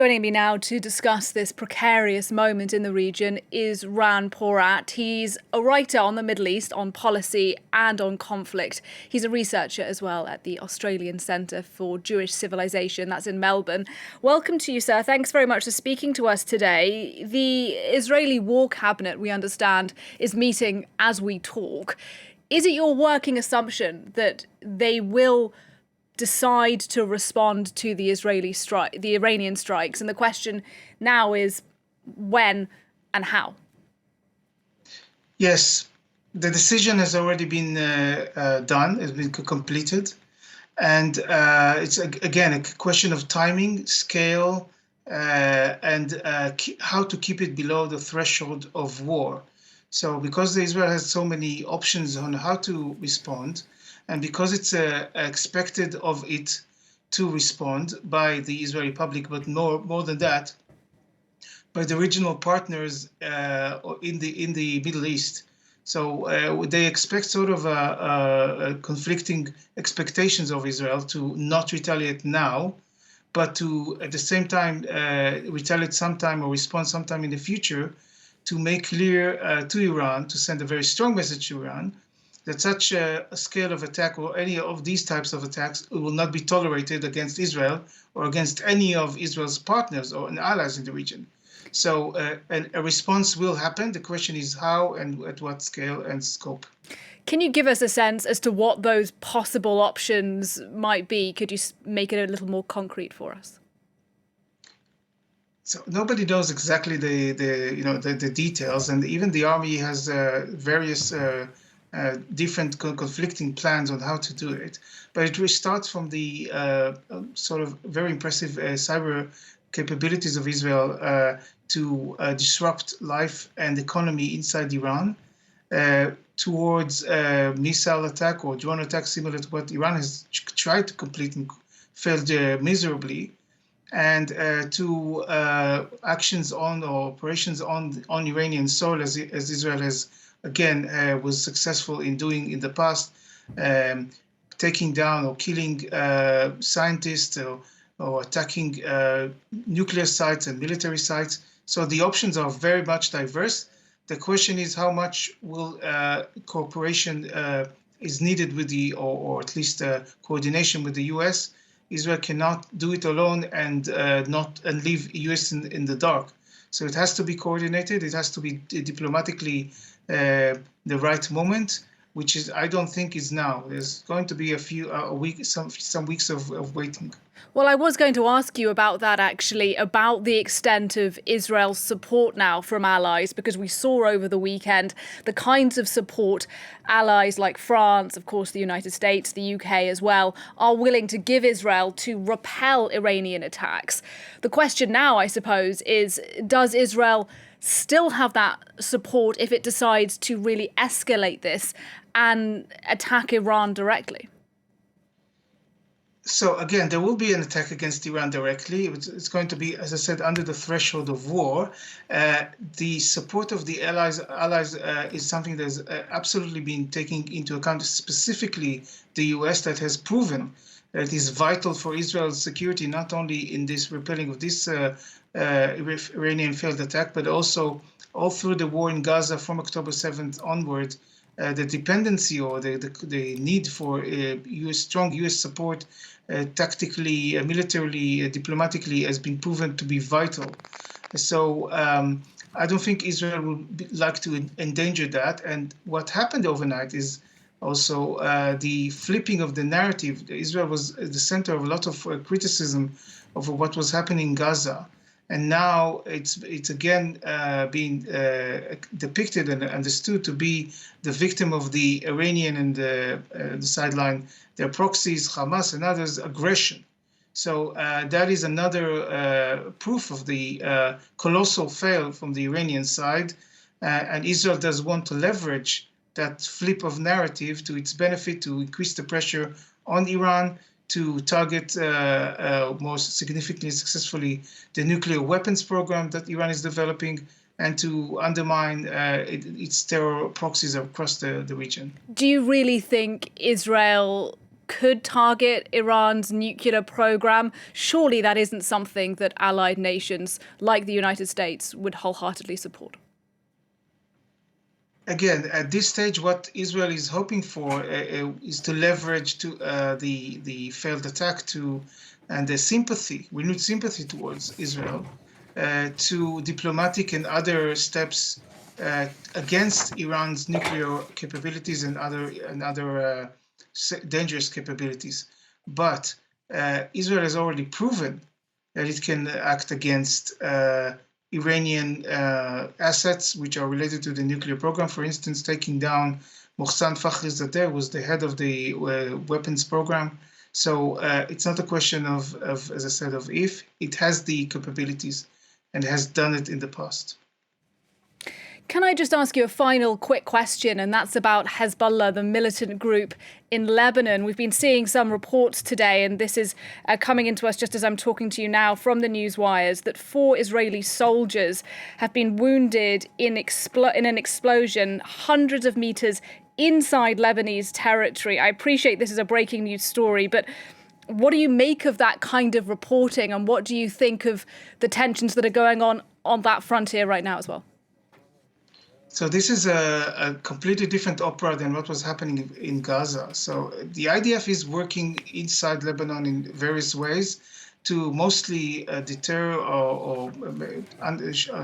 Joining me now to discuss this precarious moment in the region is Ran Porat. He's a writer on the Middle East, on policy and on conflict. He's a researcher as well at the Australian Centre for Jewish Civilization, that's in Melbourne. Welcome to you, sir. Thanks very much for speaking to us today. The Israeli War Cabinet, we understand, is meeting as we talk. Is it your working assumption that they will decide to respond to the Iranian strikes? And the question now is when and how? Yes, the decision has already been done, has been completed. And it's, again, a question of timing, scale, and how to keep it below the threshold of war. So because Israel has so many options on how to respond, and because it's expected of it to respond by the Israeli public, but more than that, by the regional partners in the Middle East. So they expect sort of conflicting expectations of Israel to not retaliate now, but to at the same time retaliate sometime or respond sometime in the future, to make clear to Iran, to send a very strong message to Iran, that such a scale of attack or any of these types of attacks will not be tolerated against Israel or against any of Israel's partners or allies in the region. So a response will happen. The question is how and at what scale and scope. Can you give us a sense as to what those possible options might be? Could you make it a little more concrete for us? So nobody knows exactly the details, and even the army has various different conflicting plans on how to do it. But it starts from the sort of very impressive cyber capabilities of Israel to disrupt life and economy inside Iran towards missile attack or drone attack similar to what Iran has tried to complete and failed miserably, and to actions on or operations on Iranian soil, as Israel has again was successful in doing in the past, taking down or killing scientists or attacking nuclear sites and military sites. So the options are very much diverse. The question is how much will cooperation is needed with or at least coordination with the U.S. Israel cannot do it alone and leave U.S. in the dark. So it has to be coordinated. It has to be diplomatically the right moment, which is I don't think is now. There's going to be some weeks of waiting. Well, I was going to ask you about that, actually, about the extent of Israel's support now from allies, because we saw over the weekend the kinds of support allies like France, of course, the United States, the UK as well, are willing to give Israel to repel Iranian attacks. The question now, I suppose, is does Israel still have that support if it decides to really escalate this and attack Iran directly? So again, there will be an attack against Iran directly. It's going to be, as I said, under the threshold of war. The support of the allies is something that has absolutely been taken into account, specifically the US, that has proven that it is vital for Israel's security, not only in this repelling of this Iranian failed attack, but also all through the war in Gaza from October 7th onward. The dependency or the need for strong U.S. support tactically, militarily, diplomatically has been proven to be vital. So I don't think Israel would like to endanger that. And what happened overnight is also the flipping of the narrative. Israel was at the center of a lot of criticism of what was happening in Gaza. And now it's again being depicted and understood to be the victim of the Iranian and the sideline, their proxies, Hamas and others, aggression. So that is another proof of the colossal fail from the Iranian side. And Israel does want to leverage that flip of narrative to its benefit, to increase the pressure on Iran, to target more significantly, successfully, the nuclear weapons program that Iran is developing, and to undermine its terror proxies across the region. Do you really think Israel could target Iran's nuclear program. Surely that isn't something that allied nations like the United States would wholeheartedly support. Again, at this stage, what Israel is hoping for is to leverage the failed attack and the sympathy. We need sympathy towards Israel to diplomatic and other steps against Iran's nuclear capabilities and other dangerous capabilities. But Israel has already proven that it can act against Iranian assets which are related to the nuclear program. For instance, taking down Mohsen Fakhrizadeh was the head of the weapons program. So it's not a question of, as I said, of if. It has the capabilities and has done it in the past. Can I just ask you a final quick question, and that's about Hezbollah, the militant group in Lebanon. We've been seeing some reports today, and this is coming into us just as I'm talking to you now from the news wires, that 4 Israeli soldiers have been wounded in an explosion hundreds of meters inside Lebanese territory. I appreciate this is a breaking news story, but what do you make of that kind of reporting, and what do you think of the tensions that are going on that frontier right now as well? So this is a completely different opera than what was happening in Gaza. So the IDF is working inside Lebanon in various ways to mostly deter or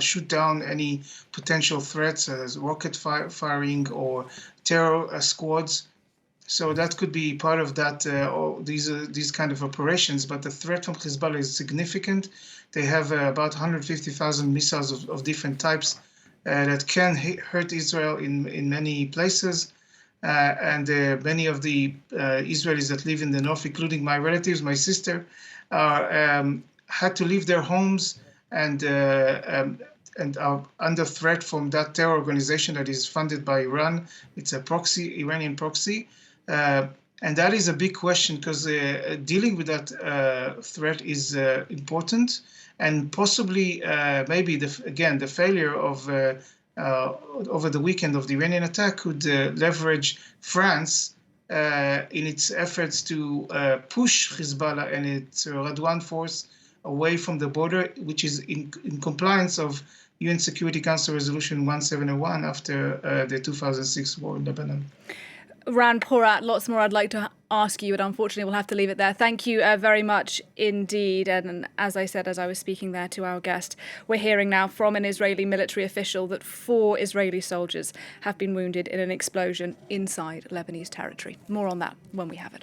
shoot down any potential threats as rocket firing or terror squads. So that could be part of that. These kind of operations. But the threat from Hezbollah is significant. They have about 150,000 missiles of different types that can hurt Israel in many places. And many of the Israelis that live in the north, including my relatives, my sister, had to leave their homes and are under threat from that terror organization that is funded by Iran. It's a proxy, Iranian proxy. And that is a big question because dealing with that threat is important. And possibly, maybe, the failure of over the weekend of the Iranian attack could leverage France in its efforts to push Hezbollah and its Radwan force away from the border, which is in compliance of UN Security Council Resolution 1701 after the 2006 war in Lebanon. Ran Porat, lots more I'd like to ask you, but unfortunately we'll have to leave it there. Thank you very much indeed. And as I said, as I was speaking there to our guest, we're hearing now from an Israeli military official that 4 Israeli soldiers have been wounded in an explosion inside Lebanese territory. More on that when we have it.